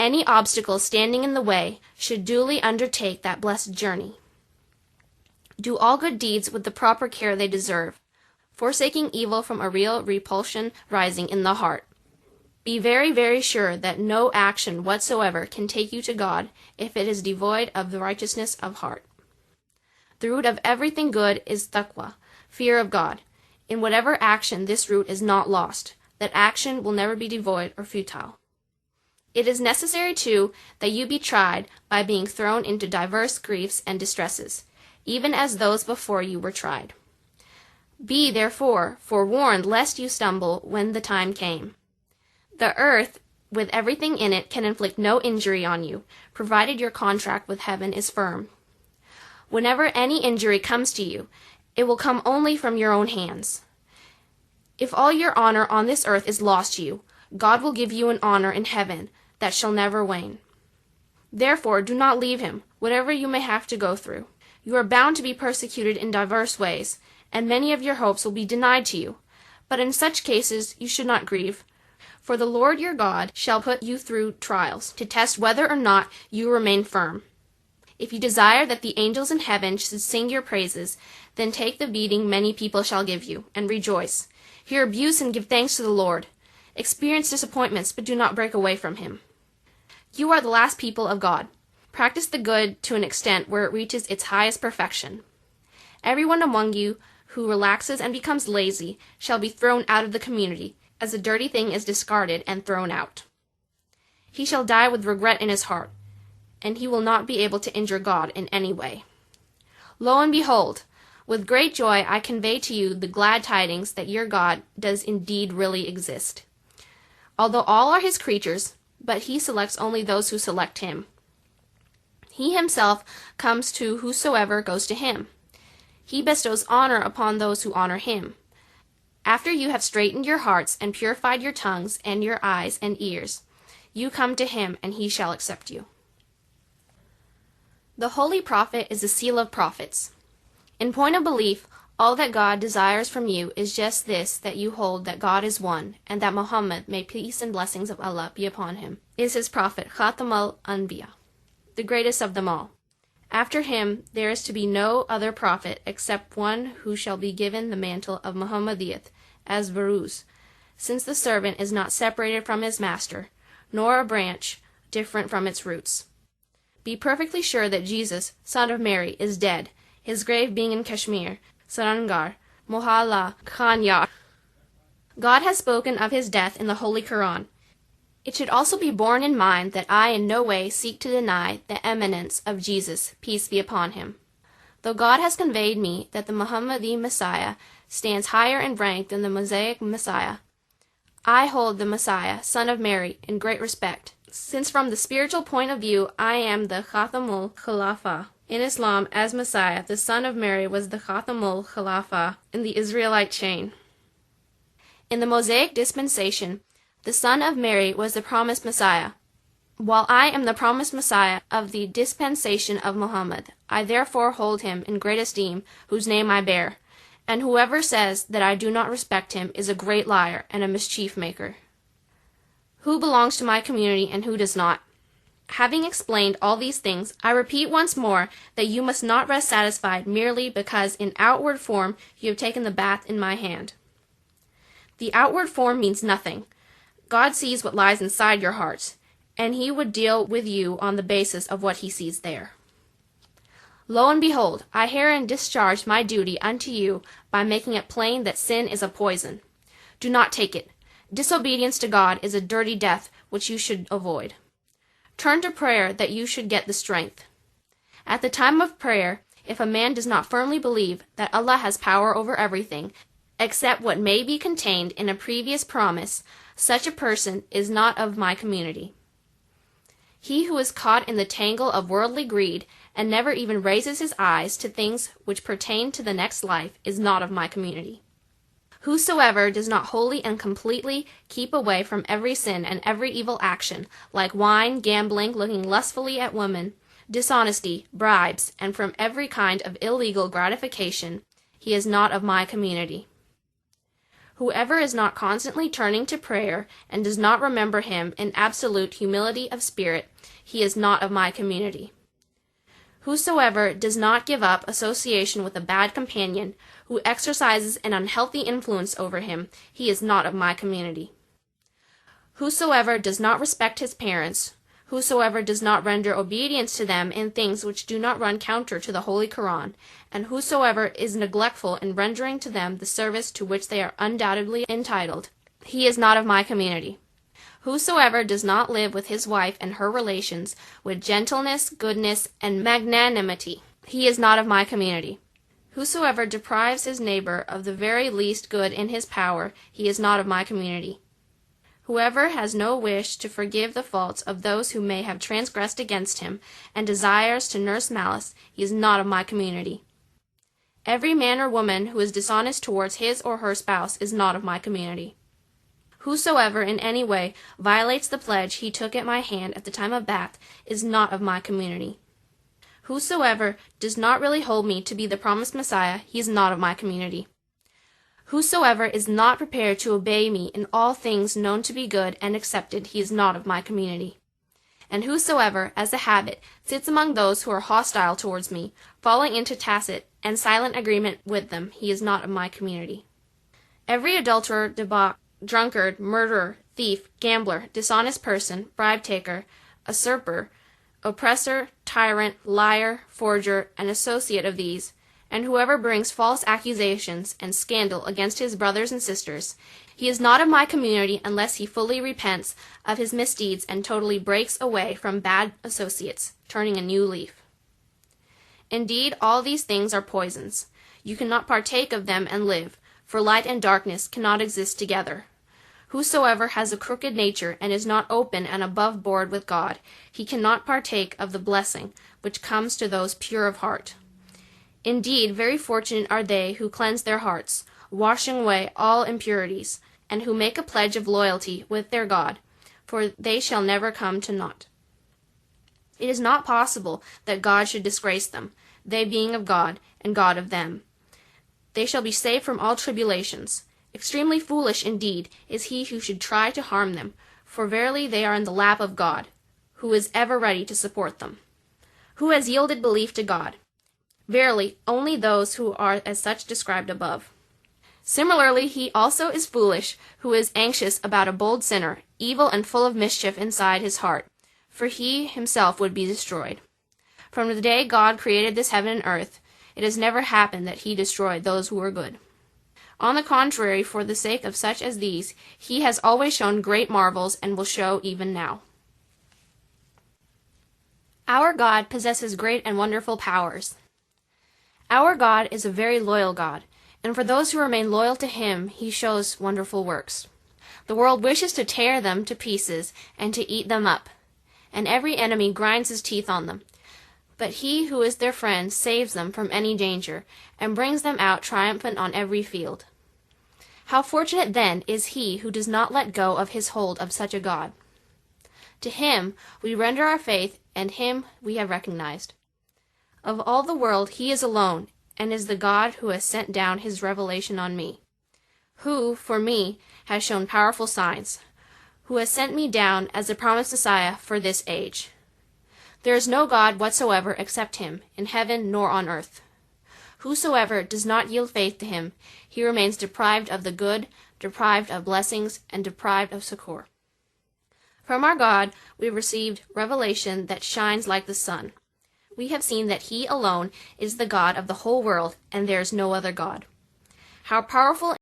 any obstacle standing in the way should duly undertake that blessed journey. Do all good deeds with the proper care they deserve, forsaking evil from a real repulsion rising in the heart. Be very, very sure that no action whatsoever can take you to God if it is devoid of the righteousness of heart. The root of everything good is taqwa, fear of God. In whatever action this root is not lost, that action will never be devoid or futile. It is necessary, too, that you be tried by being thrown into diverse griefs and distresses, even as those before you were tried. Be, therefore, forewarned lest you stumble when the time came. The earth, with everything in it, can inflict no injury on you, provided your contract with heaven is firm. Whenever any injury comes to you, it will come only from your own hands. If all your honor on this earth is lost to you, God will give you an honor in heaven that shall never wane. Therefore, do not leave him, whatever you may have to go through. You are bound to be persecuted in diverse ways, and many of your hopes will be denied to you. But in such cases you should not grieve, for the Lord your God shall put you through trials, to test whether or not you remain firm. If you desire that the angels in heaven should sing your praises, then take the beating many people shall give you, and rejoice. Hear abuse and give thanks to the Lord. Experience disappointments, but do not break away from him. You are the last people of God. Practice the good to an extent where it reaches its highest perfection. Everyone among you who relaxes and becomes lazy shall be thrown out of the community, as a dirty thing is discarded and thrown out. He shall die with regret in his heart, and he will not be able to injure God in any way. Lo and behold, with great joy I convey to you the glad tidings that your God does indeed really exist. Although all are his creatures, but he selects only those who select him. He himself comes to whosoever goes to him. He bestows honor upon those who honor him. After you have straightened your hearts and purified your tongues and your eyes and ears, you come to him, and he shall accept you. The Holy Prophet is the seal of prophets. In point of belief, all that God desires from you is just this, that you hold that God is one, and that Muhammad, may peace and blessings of Allah be upon him, is his prophet, Khatam al-Anbiya, the greatest of them all. After him there is to be no other prophet except one who shall be given the mantle of Muhammadiyyat as Baruz, since the servant is not separated from his master, nor a branch different from its roots. Be perfectly sure that Jesus, son of Mary, is dead, his grave being in Kashmir, Sarangar, Mohalla, Kanyar. God has spoken of his death in the Holy Quran. It should also be borne in mind that I in no way seek to deny the eminence of Jesus, peace be upon him. Though God has conveyed me that the Muhammadi Messiah stands higher in rank than the Mosaic Messiah, I hold the Messiah, son of Mary, in great respect, since from the spiritual point of view I am the Khatamul Khulafa. In Islam, as Messiah, the son of Mary was the Khatamul Khulafa in the Israelite chain. In the Mosaic dispensation, the son of Mary was the promised Messiah. While I am the promised Messiah of the dispensation of Muhammad, I therefore hold him in great esteem, whose name I bear, and whoever says that I do not respect him is a great liar and a mischief maker. Who belongs to my community and who does not? Having explained all these things, I repeat once more that you must not rest satisfied merely because in outward form you have taken the bath in my hand. The outward form means nothing. God sees what lies inside your hearts, and he would deal with you on the basis of what he sees there. Lo and behold, I herein discharge my duty unto you by making it plain that sin is a poison. Do not take it. Disobedience to God is a dirty death which you should avoid. Turn to prayer that you should get the strength. At the time of prayer, if a man does not firmly believe that Allah has power over everything, except what may be contained in a previous promise, such a person is not of my community. He who is caught in the tangle of worldly greed and never even raises his eyes to things which pertain to the next life is not of my community. Whosoever does not wholly and completely keep away from every sin and every evil action, like wine, gambling, looking lustfully at women, dishonesty, bribes, and from every kind of illegal gratification, he is not of my community. Whoever is not constantly turning to prayer and does not remember him in absolute humility of spirit, he is not of my community. Whosoever does not give up association with a bad companion, who exercises an unhealthy influence over him, he is not of my community. Whosoever does not respect his parents, whosoever does not render obedience to them in things which do not run counter to the Holy Quran, and whosoever is neglectful in rendering to them the service to which they are undoubtedly entitled, he is not of my community. Whosoever does not live with his wife and her relations with gentleness, goodness, and magnanimity, he is not of my community. Whosoever deprives his neighbor of the very least good in his power, he is not of my community. Whoever has no wish to forgive the faults of those who may have transgressed against him, and desires to nurse malice, he is not of my community. Every man or woman who is dishonest towards his or her spouse is not of my community. Whosoever in any way violates the pledge he took at my hand at the time of Ba'ath is not of my community. Whosoever does not really hold me to be the promised Messiah, he is not of my community. Whosoever is not prepared to obey me in all things known to be good and accepted, he is not of my community. And whosoever, as a habit, sits among those who are hostile towards me, falling into tacit and silent agreement with them, he is not of my community. Every adulterer, debauch, drunkard, murderer, thief, gambler, dishonest person, bribe-taker, usurper, oppressor, tyrant, liar, forger, and associate of these, and whoever brings false accusations and scandal against his brothers and sisters, he is not of my community unless he fully repents of his misdeeds and totally breaks away from bad associates, turning a new leaf. Indeed, all these things are poisons. You cannot partake of them and live, for light and darkness cannot exist together. Whosoever has a crooked nature and is not open and above board with God, he cannot partake of the blessing which comes to those pure of heart. Indeed, very fortunate are they who cleanse their hearts, washing away all impurities, and who make a pledge of loyalty with their God, for they shall never come to naught. It is not possible that God should disgrace them, they being of God, and God of them. They shall be saved from all tribulations. Extremely foolish indeed is he who should try to harm them, for verily they are in the lap of God, who is ever ready to support them. Who has yielded belief to God? Verily, only those who are as such described above. Similarly, he also is foolish who is anxious about a bold sinner, evil and full of mischief inside his heart, for he himself would be destroyed. From the day God created this heaven and earth, it has never happened that he destroyed those who were good. On the contrary, for the sake of such as these, he has always shown great marvels and will show even now. Our God possesses great and wonderful powers. Our God is a very loyal God, and for those who remain loyal to him, he shows wonderful works. The world wishes to tear them to pieces and to eat them up, and every enemy grinds his teeth on them. But he who is their friend saves them from any danger, and brings them out triumphant on every field. How fortunate, then, is he who does not let go of his hold of such a God. To him we render our faith, and him we have recognized. Of all the world he is alone, and is the God who has sent down his revelation on me, who, for me, has shown powerful signs, who has sent me down as the promised Messiah for this age. There is no God whatsoever except him, in heaven nor on earth. Whosoever does not yield faith to him, he remains deprived of the good, deprived of blessings, and deprived of succor. From our God we have received revelation that shines like the sun. We have seen that he alone is the God of the whole world, and there is no other God. How powerful